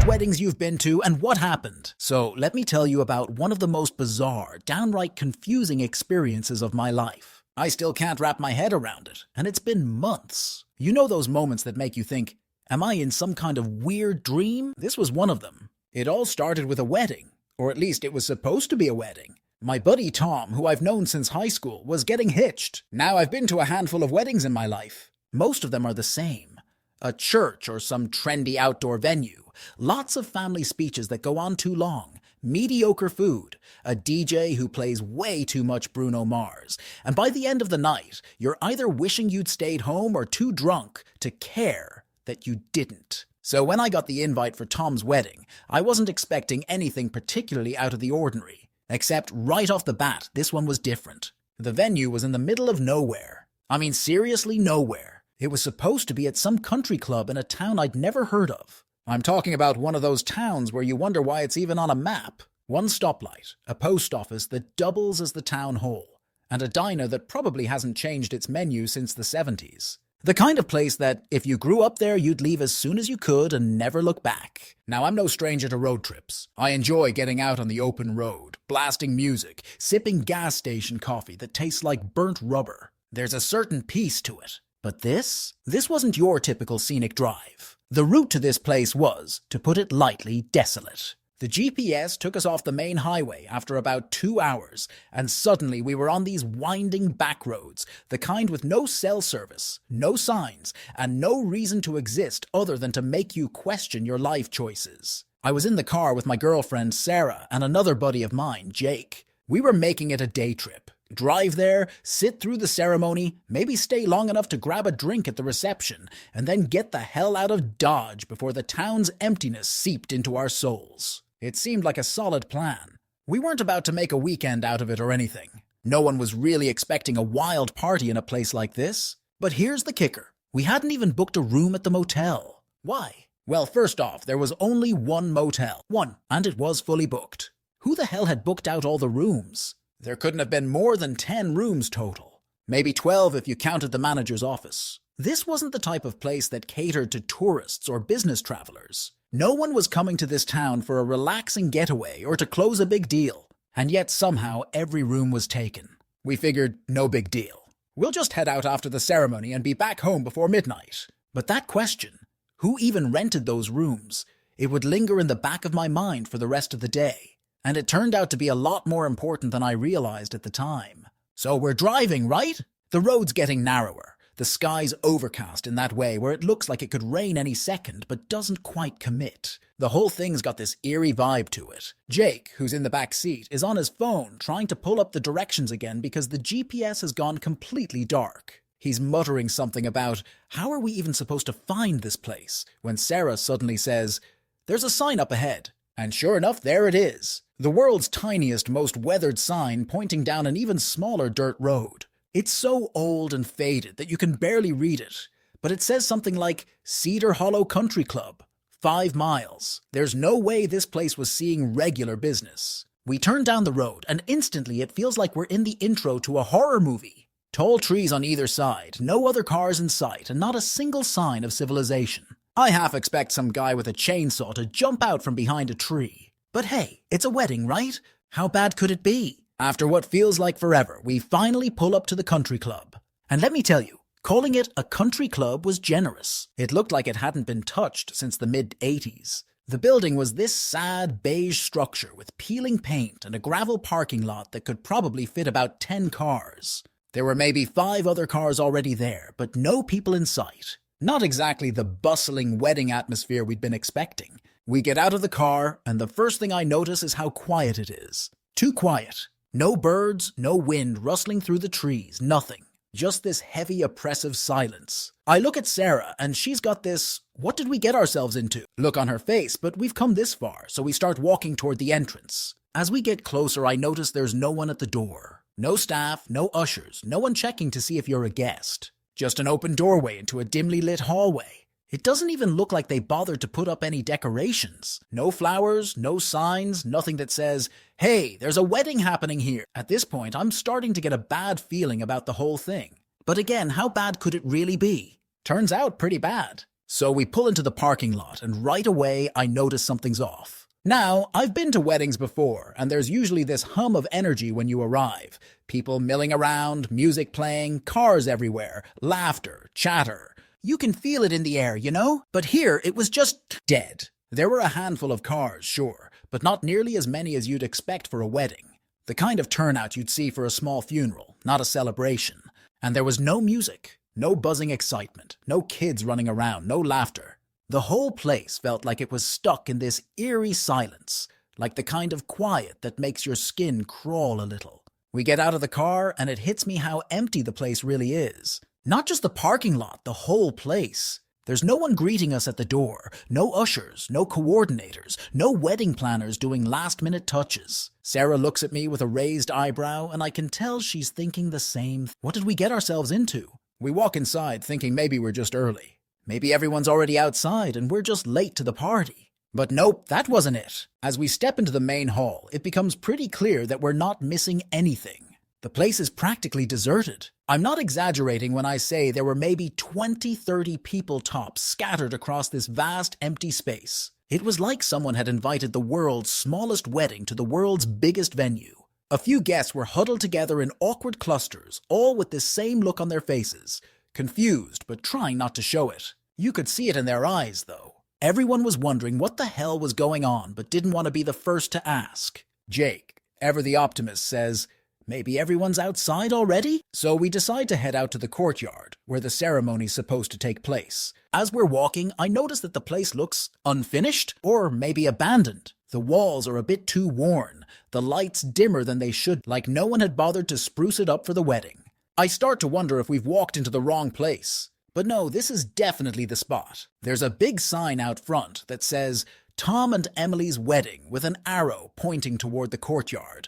Worst weddings you've been to and what happened? So let me tell you about one of the most bizarre, downright confusing experiences of my life. I still can't wrap my head around it, and it's been months. You know those moments that make you think, am I in some kind of weird dream? This was one of them. It all started with a wedding, or at least it was supposed to be a wedding. My buddy Tom, who I've known since high school, was getting hitched. Now I've been to a handful of weddings in my life. Most of them are the same. A church or some trendy outdoor venue. Lots of family speeches that go on too long. Mediocre food. A DJ who plays way too much Bruno Mars. And by the end of the night, you're either wishing you'd stayed home or too drunk to care that you didn't. So when I got the invite for Tom's wedding, I wasn't expecting anything particularly out of the ordinary. Except right off the bat, this one was different. The venue was in the middle of nowhere. I mean, seriously nowhere. It was supposed to be at some country club in a town I'd never heard of. I'm talking about one of those towns where you wonder why it's even on a map. One stoplight, a post office that doubles as the town hall, and a diner that probably hasn't changed its menu since the 70s. The kind of place that, if you grew up there, you'd leave as soon as you could and never look back. Now, I'm no stranger to road trips. I enjoy getting out on the open road, blasting music, sipping gas station coffee that tastes like burnt rubber. There's a certain peace to it. But this wasn't your typical scenic drive. The route to this place was, to put it lightly, desolate. The GPS took us off the main highway after about 2 hours, and suddenly we were on these winding back roads, the kind with no cell service, no signs, and no reason to exist other than to make you question your life choices. I was in the car with my girlfriend Sarah and another buddy of mine, Jake. We were making it a day trip. Drive there, sit through the ceremony, maybe stay long enough to grab a drink at the reception, and then get the hell out of Dodge before the town's emptiness seeped into our souls. It seemed like a solid plan. We weren't about to make a weekend out of it or anything. No one was really expecting a wild party in a place like this. But here's the kicker. We hadn't even booked a room at the motel. Why? Well, first off, there was only one motel. One, and it was fully booked. Who the hell had booked out all the rooms? There couldn't have been more than 10 rooms total. Maybe 12 if you counted the manager's office. This wasn't the type of place that catered to tourists or business travelers. No one was coming to this town for a relaxing getaway or to close a big deal. And yet somehow every room was taken. We figured, no big deal. We'll just head out after the ceremony and be back home before midnight. But that question, who even rented those rooms? It would linger in the back of my mind for the rest of the day. And it turned out to be a lot more important than I realized at the time. So we're driving, right? The road's getting narrower. The sky's overcast in that way where it looks like it could rain any second but doesn't quite commit. The whole thing's got this eerie vibe to it. Jake, who's in the back seat, is on his phone trying to pull up the directions again because the GPS has gone completely dark. He's muttering something about, how are we even supposed to find this place? When Sarah suddenly says, there's a sign up ahead. And sure enough, there it is. The world's tiniest, most weathered sign pointing down an even smaller dirt road. It's so old and faded that you can barely read it, but it says something like Cedar Hollow Country Club, 5 miles. There's no way this place was seeing regular business. We turn down the road, and instantly it feels like we're in the intro to a horror movie. Tall trees on either side, no other cars in sight, and not a single sign of civilization. I half expect some guy with a chainsaw to jump out from behind a tree. But hey, it's a wedding, right? How bad could it be? After what feels like forever, we finally pull up to the country club. And let me tell you, calling it a country club was generous. It looked like it hadn't been touched since the mid-80s. The building was this sad beige structure with peeling paint and a gravel parking lot that could probably fit about 10 cars. There were maybe 5 other cars already there, but no people in sight. Not exactly the bustling wedding atmosphere we'd been expecting. We get out of the car, and the first thing I notice is how quiet it is. Too quiet. No birds, no wind rustling through the trees, nothing. Just this heavy, oppressive silence. I look at Sarah, and she's got this, what did we get ourselves into? Look on her face, but we've come this far, so we start walking toward the entrance. As we get closer, I notice there's no one at the door. No staff, no ushers, no one checking to see if you're a guest. Just an open doorway into a dimly lit hallway. It doesn't even look like they bothered to put up any decorations. No flowers, no signs, nothing that says, hey, there's a wedding happening here. At this point, I'm starting to get a bad feeling about the whole thing. But again, how bad could it really be? Turns out pretty bad. So we pull into the parking lot, and right away I notice something's off. Now, I've been to weddings before, and there's usually this hum of energy when you arrive. People milling around, music playing, cars everywhere, laughter, chatter. You can feel it in the air, you know? But here, it was just dead. There were a handful of cars, sure, but not nearly as many as you'd expect for a wedding. The kind of turnout you'd see for a small funeral, not a celebration. And there was no music, no buzzing excitement, no kids running around, no laughter. The whole place felt like it was stuck in this eerie silence, like the kind of quiet that makes your skin crawl a little. We get out of the car, and it hits me how empty the place really is. Not just the parking lot, the whole place. There's no one greeting us at the door, no ushers, no coordinators, no wedding planners doing last-minute touches. Sarah looks at me with a raised eyebrow, and I can tell she's thinking the same. What did we get ourselves into? We walk inside thinking maybe we're just early. Maybe everyone's already outside and we're just late to the party. But nope, that wasn't it. As we step into the main hall, it becomes pretty clear that we're not missing anything. The place is practically deserted. I'm not exaggerating when I say there were maybe 20-30 people tops scattered across this vast empty space. It was like someone had invited the world's smallest wedding to the world's biggest venue. A few guests were huddled together in awkward clusters, all with the same look on their faces. Confused, but trying not to show it. You could see it in their eyes, though. Everyone was wondering what the hell was going on, but didn't want to be the first to ask. Jake, ever the optimist, says, "Maybe everyone's outside already?" So we decide to head out to the courtyard, where the ceremony's supposed to take place. As we're walking, I notice that the place looks unfinished, or maybe abandoned. The walls are a bit too worn, the lights dimmer than they should, like no one had bothered to spruce it up for the wedding. I start to wonder if we've walked into the wrong place. But no, this is definitely the spot. There's a big sign out front that says, "Tom and Emily's Wedding," with an arrow pointing toward the courtyard,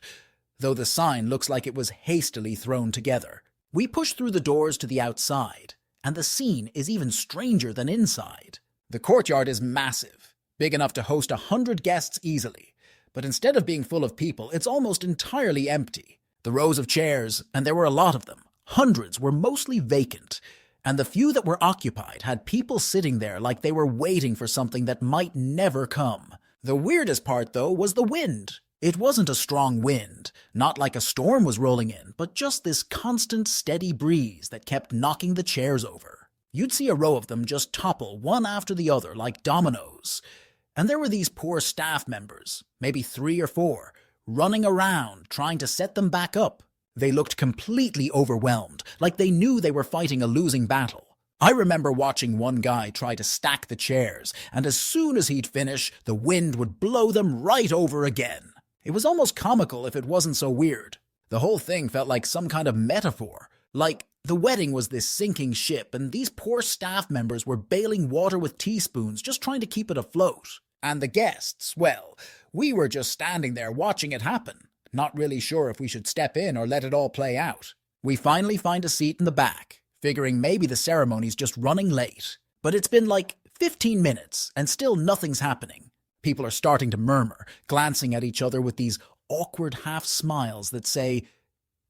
though the sign looks like it was hastily thrown together. We push through the doors to the outside, and the scene is even stranger than inside. The courtyard is massive, big enough to host 100 guests easily, but instead of being full of people, it's almost entirely empty. The rows of chairs, and there were a lot of them, hundreds, were mostly vacant, and the few that were occupied had people sitting there like they were waiting for something that might never come. The weirdest part, though, was the wind. It wasn't a strong wind, not like a storm was rolling in, but just this constant, steady breeze that kept knocking the chairs over. You'd see a row of them just topple one after the other like dominoes. And there were these poor staff members, maybe 3 or 4, running around trying to set them back up. They looked completely overwhelmed, like they knew they were fighting a losing battle. I remember watching one guy try to stack the chairs, and as soon as he'd finish, the wind would blow them right over again. It was almost comical if it wasn't so weird. The whole thing felt like some kind of metaphor, like the wedding was this sinking ship, and these poor staff members were bailing water with teaspoons just trying to keep it afloat. And the guests, well, we were just standing there watching it happen, not really sure if we should step in or let it all play out. We finally find a seat in the back, figuring maybe the ceremony's just running late. But it's been like 15 minutes, and still nothing's happening. People are starting to murmur, glancing at each other with these awkward half-smiles that say,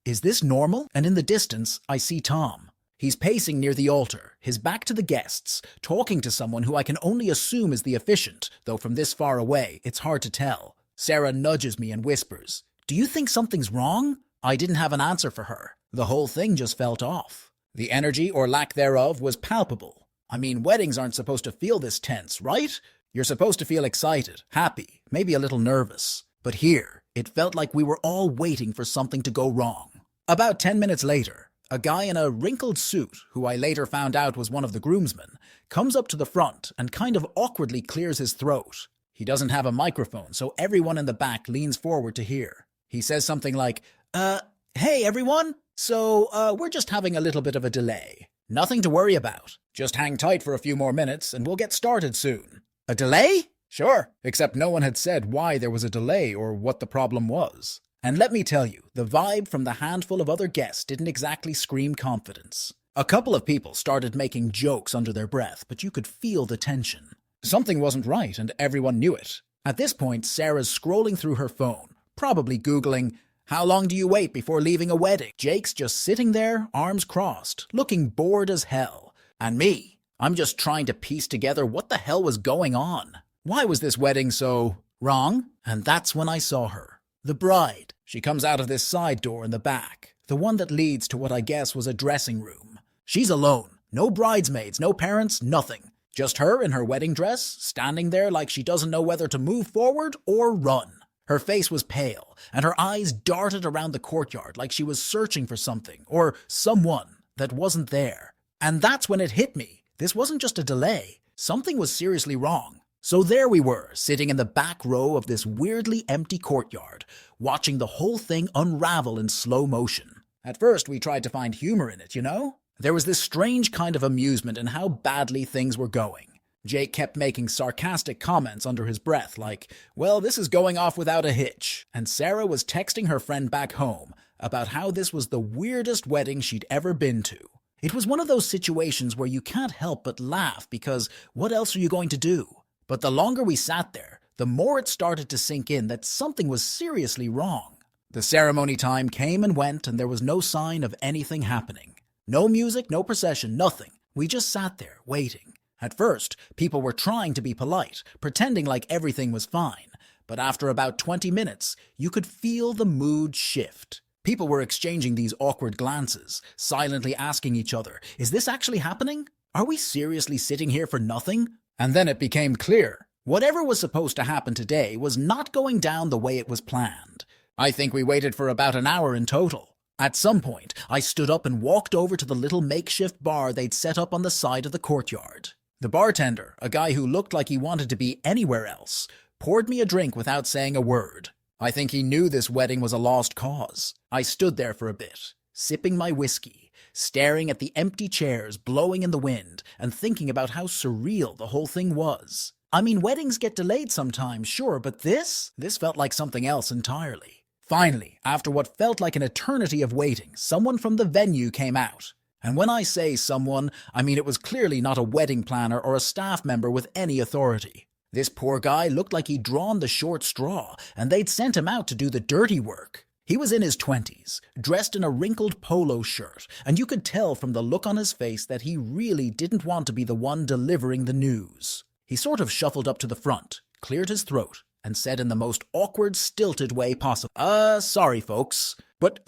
"Is this normal?" And in the distance, I see Tom. He's pacing near the altar, his back to the guests, talking to someone who I can only assume is the officiant, though from this far away, it's hard to tell. Sarah nudges me and whispers, "Do you think something's wrong?" I didn't have an answer for her. The whole thing just felt off. The energy, or lack thereof, was palpable. I mean, weddings aren't supposed to feel this tense, right? You're supposed to feel excited, happy, maybe a little nervous. But here, it felt like we were all waiting for something to go wrong. About 10 minutes later, a guy in a wrinkled suit, who I later found out was one of the groomsmen, comes up to the front and kind of awkwardly clears his throat. He doesn't have a microphone, so everyone in the back leans forward to hear. He says something like, "Hey everyone, so we're just having a little bit of a delay. Nothing to worry about. Just hang tight for a few more minutes and we'll get started soon." A delay? Sure, except no one had said why there was a delay or what the problem was. And let me tell you, the vibe from the handful of other guests didn't exactly scream confidence. A couple of people started making jokes under their breath, but you could feel the tension. Something wasn't right, and everyone knew it. At this point, Sarah's scrolling through her phone, probably Googling, "How long do you wait before leaving a wedding?" Jake's just sitting there, arms crossed, looking bored as hell. And me, I'm just trying to piece together what the hell was going on. Why was this wedding so wrong? And that's when I saw her. The bride. She comes out of this side door in the back, the one that leads to what I guess was a dressing room. She's alone. No bridesmaids, no parents, nothing. Just her in her wedding dress, standing there like she doesn't know whether to move forward or run. Her face was pale, and her eyes darted around the courtyard like she was searching for something, or someone, that wasn't there. And that's when it hit me. This wasn't just a delay. Something was seriously wrong. So there we were, sitting in the back row of this weirdly empty courtyard, watching the whole thing unravel in slow motion. At first, we tried to find humor in it, you know? There was this strange kind of amusement in how badly things were going. Jake kept making sarcastic comments under his breath like, well, this is going off without a hitch. And Sarah was texting her friend back home about how this was the weirdest wedding she'd ever been to. It was one of those situations where you can't help but laugh because what else are you going to do? But the longer we sat there, the more it started to sink in that something was seriously wrong. The ceremony time came and went, and there was no sign of anything happening. No music, no procession, nothing. We just sat there, waiting. At first, people were trying to be polite, pretending like everything was fine. But after about 20 minutes, you could feel the mood shift. People were exchanging these awkward glances, silently asking each other, is this actually happening? Are we seriously sitting here for nothing? And then it became clear. Whatever was supposed to happen today was not going down the way it was planned. I think we waited for about an hour in total. At some point, I stood up and walked over to the little makeshift bar they'd set up on the side of the courtyard. The bartender, a guy who looked like he wanted to be anywhere else, poured me a drink without saying a word. I think he knew this wedding was a lost cause. I stood there for a bit, sipping my whiskey, staring at the empty chairs blowing in the wind, and thinking about how surreal the whole thing was. I mean, weddings get delayed sometimes, sure, but this felt like something else entirely. Finally, after what felt like an eternity of waiting, someone from the venue came out. And when I say someone, I mean it was clearly not a wedding planner or a staff member with any authority. This poor guy looked like he'd drawn the short straw, and they'd sent him out to do the dirty work. He was in his 20s, dressed in a wrinkled polo shirt, and you could tell from the look on his face that he really didn't want to be the one delivering the news. He sort of shuffled up to the front, cleared his throat, and said in the most awkward, stilted way possible, sorry folks, but,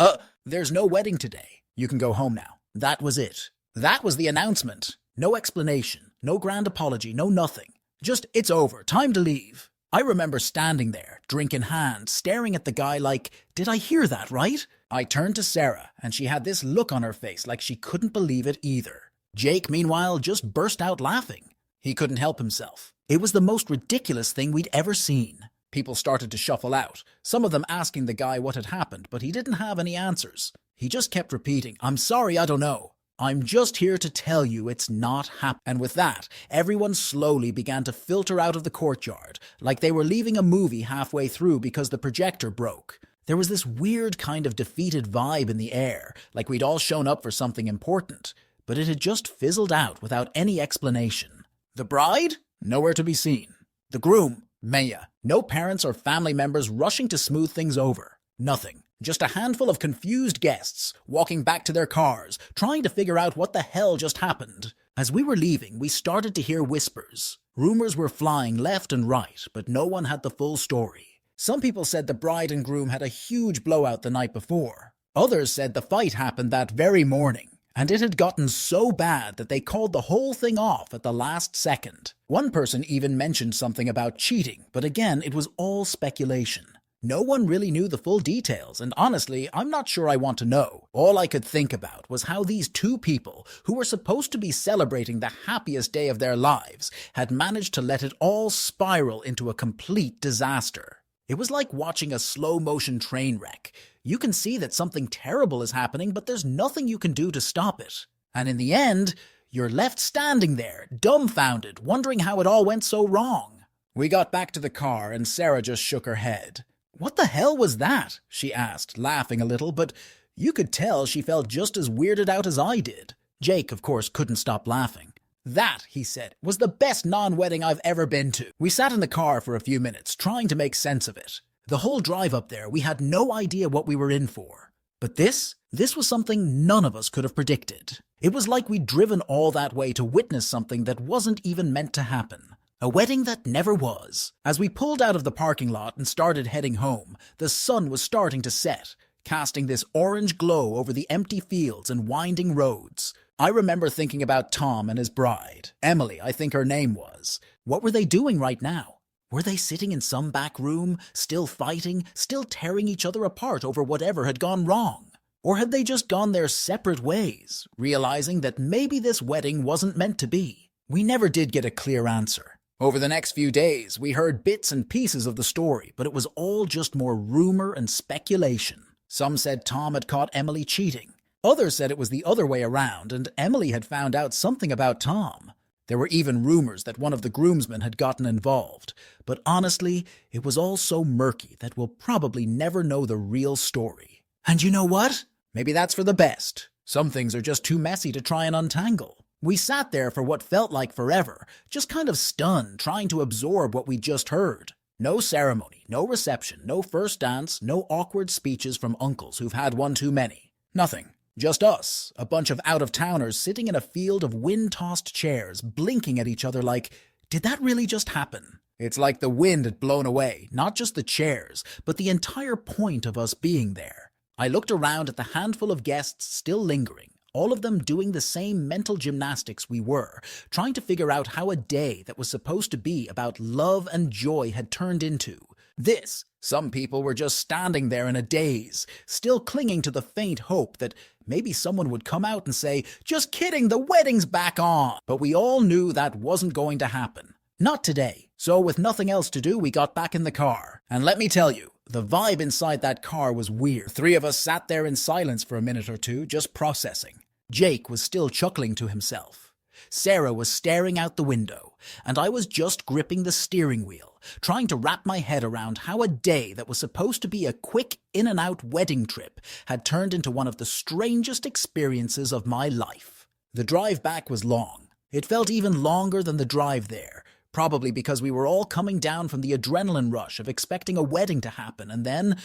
there's no wedding today. You can go home now. That was it. That was the announcement. No explanation, no grand apology, no nothing. Just, it's over, time to leave. I remember standing there, drink in hand, staring at the guy like, did I hear that right? I turned to Sarah, and she had this look on her face like she couldn't believe it either. Jake, meanwhile, just burst out laughing. He couldn't help himself. It was the most ridiculous thing we'd ever seen. People started to shuffle out, some of them asking the guy what had happened, but he didn't have any answers. He just kept repeating, I'm sorry, I don't know. I'm just here to tell you it's not happening. And with that, everyone slowly began to filter out of the courtyard, like they were leaving a movie halfway through because the projector broke. There was this weird kind of defeated vibe in the air, like we'd all shown up for something important, but it had just fizzled out without any explanation. The bride? Nowhere to be seen. The groom? Maya. No parents or family members rushing to smooth things over. Nothing. Just a handful of confused guests, walking back to their cars, trying to figure out what the hell just happened. As we were leaving, we started to hear whispers. Rumors were flying left and right, but no one had the full story. Some people said the bride and groom had a huge blowout the night before. Others said the fight happened that very morning, and it had gotten so bad that they called the whole thing off at the last second. One person even mentioned something about cheating, but again, it was all speculation. No one really knew the full details, and honestly, I'm not sure I want to know. All I could think about was how these two people, who were supposed to be celebrating the happiest day of their lives, had managed to let it all spiral into a complete disaster. It was like watching a slow-motion train wreck. You can see that something terrible is happening, but there's nothing you can do to stop it. And in the end, you're left standing there, dumbfounded, wondering how it all went so wrong. We got back to the car, and Sarah just shook her head. What the hell was that? She asked, laughing a little, but you could tell she felt just as weirded out as I did. Jake, of course, couldn't stop laughing. That, he said, was the best non-wedding I've ever been to. We sat in the car for a few minutes, trying to make sense of it. The whole drive up there, we had no idea what we were in for. But this This was something none of us could have predicted. It was like we'd driven all that way to witness something that wasn't even meant to happen. A wedding that never was. As we pulled out of the parking lot and started heading home, the sun was starting to set, casting this orange glow over the empty fields and winding roads. I remember thinking about Tom and his bride, Emily, I think her name was. What were they doing right now? Were they sitting in some back room, still fighting, still tearing each other apart over whatever had gone wrong? Or had they just gone their separate ways, realizing that maybe this wedding wasn't meant to be? We never did get a clear answer. Over the next few days, we heard bits and pieces of the story, but it was all just more rumor and speculation. Some said Tom had caught Emily cheating. Others said it was the other way around, and Emily had found out something about Tom. There were even rumors that one of the groomsmen had gotten involved, but honestly, it was all so murky that we'll probably never know the real story. And you know what? Maybe that's for the best. Some things are just too messy to try and untangle. We sat there for what felt like forever, just kind of stunned, trying to absorb what we'd just heard. No ceremony, no reception, no first dance, no awkward speeches from uncles who've had one too many. Nothing. Just us, a bunch of out-of-towners sitting in a field of wind-tossed chairs, blinking at each other like, did that really just happen? It's like the wind had blown away, not just the chairs, but the entire point of us being there. I looked around at the handful of guests still lingering, all of them doing the same mental gymnastics we were, trying to figure out how a day that was supposed to be about love and joy had turned into this. Some people were just standing there in a daze, still clinging to the faint hope that maybe someone would come out and say, "Just kidding, the wedding's back on." But we all knew that wasn't going to happen. Not today. So with nothing else to do, we got back in the car. And let me tell you, the vibe inside that car was weird. Three of us sat there in silence for a minute or two, just processing. Jake was still chuckling to himself. Sarah was staring out the window, and I was just gripping the steering wheel, trying to wrap my head around how a day that was supposed to be a quick in-and-out wedding trip had turned into one of the strangest experiences of my life. The drive back was long. It felt even longer than the drive there, probably because we were all coming down from the adrenaline rush of expecting a wedding to happen, and then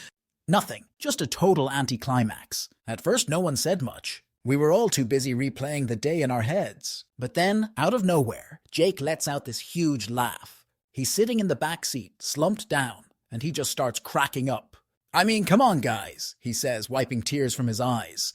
nothing, just a total anticlimax. At first, no one said much. We were all too busy replaying the day in our heads. But then, out of nowhere, Jake lets out this huge laugh. He's sitting in the back seat, slumped down, and he just starts cracking up. "I mean, come on, guys," he says, wiping tears from his eyes.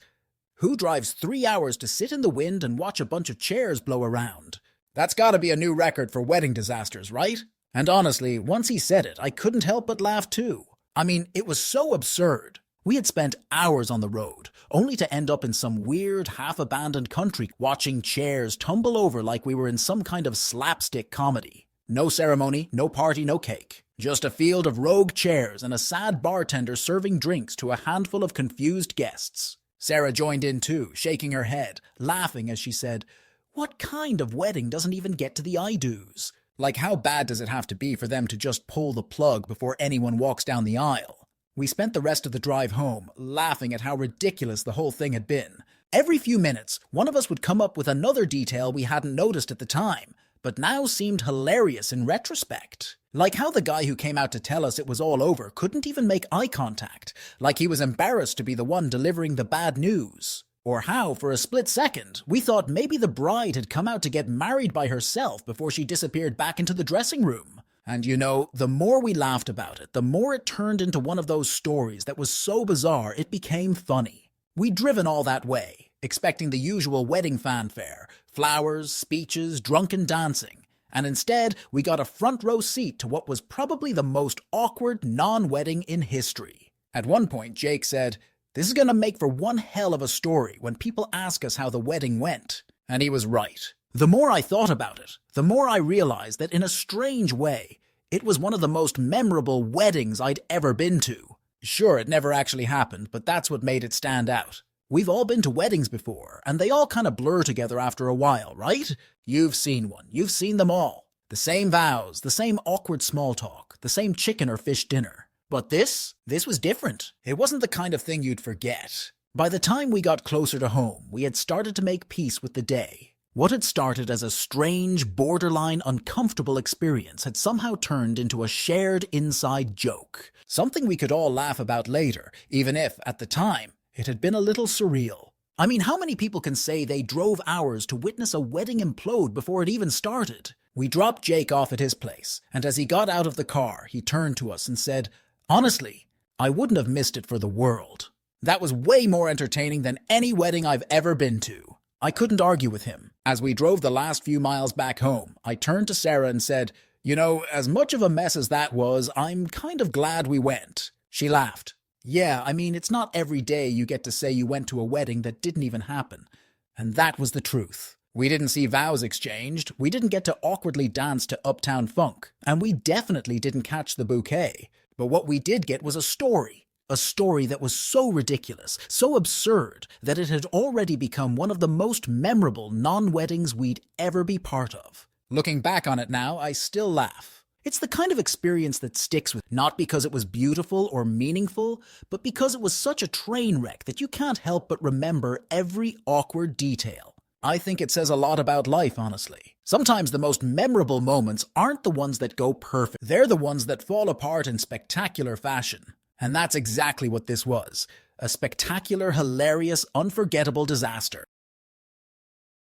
"Who drives 3 hours to sit in the wind and watch a bunch of chairs blow around? That's gotta be a new record for wedding disasters, right?" And honestly, once he said it, I couldn't help but laugh too. I mean, it was so absurd. We had spent hours on the road, only to end up in some weird, half-abandoned country watching chairs tumble over like we were in some kind of slapstick comedy. No ceremony, no party, no cake. Just a field of rogue chairs and a sad bartender serving drinks to a handful of confused guests. Sarah joined in too, shaking her head, laughing as she said, "What kind of wedding doesn't even get to the I-do's? Like, how bad does it have to be for them to just pull the plug before anyone walks down the aisle?" We spent the rest of the drive home, laughing at how ridiculous the whole thing had been. Every few minutes, one of us would come up with another detail we hadn't noticed at the time, but now seemed hilarious in retrospect. Like how the guy who came out to tell us it was all over couldn't even make eye contact, like he was embarrassed to be the one delivering the bad news. Or how, for a split second, we thought maybe the bride had come out to get married by herself before she disappeared back into the dressing room. And you know, the more we laughed about it, the more it turned into one of those stories that was so bizarre it became funny. We'd driven all that way, expecting the usual wedding fanfare, flowers, speeches, drunken dancing, and instead we got a front row seat to what was probably the most awkward non-wedding in history. At one point, Jake said, "This is gonna make for one hell of a story when people ask us how the wedding went." And he was right. The more I thought about it, the more I realized that in a strange way, it was one of the most memorable weddings I'd ever been to. Sure, it never actually happened, but that's what made it stand out. We've all been to weddings before, and they all kind of blur together after a while, right? You've seen one. You've seen them all. The same vows, the same awkward small talk, the same chicken or fish dinner. But this was different. It wasn't the kind of thing you'd forget. By the time we got closer to home, we had started to make peace with the day. What had started as a strange, borderline uncomfortable experience had somehow turned into a shared inside joke. Something we could all laugh about later, even if, at the time, It had been a little surreal. I mean, how many people can say they drove hours to witness a wedding implode before it even started? We dropped Jake off at his place, and as he got out of the car, he turned to us and said, "Honestly, I wouldn't have missed it for the world." That was way more entertaining than any wedding I've ever been to. I couldn't argue with him. As we drove the last few miles back home, I turned to Sarah and said, "You know, as much of a mess as that was, I'm kind of glad we went." She laughed. "Yeah, I mean, it's not every day you get to say you went to a wedding that didn't even happen." And that was the truth. We didn't see vows exchanged, we didn't get to awkwardly dance to Uptown Funk, and we definitely didn't catch the bouquet. But what we did get was a story that was so ridiculous, so absurd, that it had already become one of the most memorable non-weddings we'd ever be part of. Looking back on it now, I still laugh. It's the kind of experience that sticks with, not because it was beautiful or meaningful, but because it was such a train wreck that you can't help but remember every awkward detail. I think it says a lot about life, honestly. Sometimes the most memorable moments aren't the ones that go perfect. They're the ones that fall apart in spectacular fashion. And that's exactly what this was. A spectacular, hilarious, unforgettable disaster.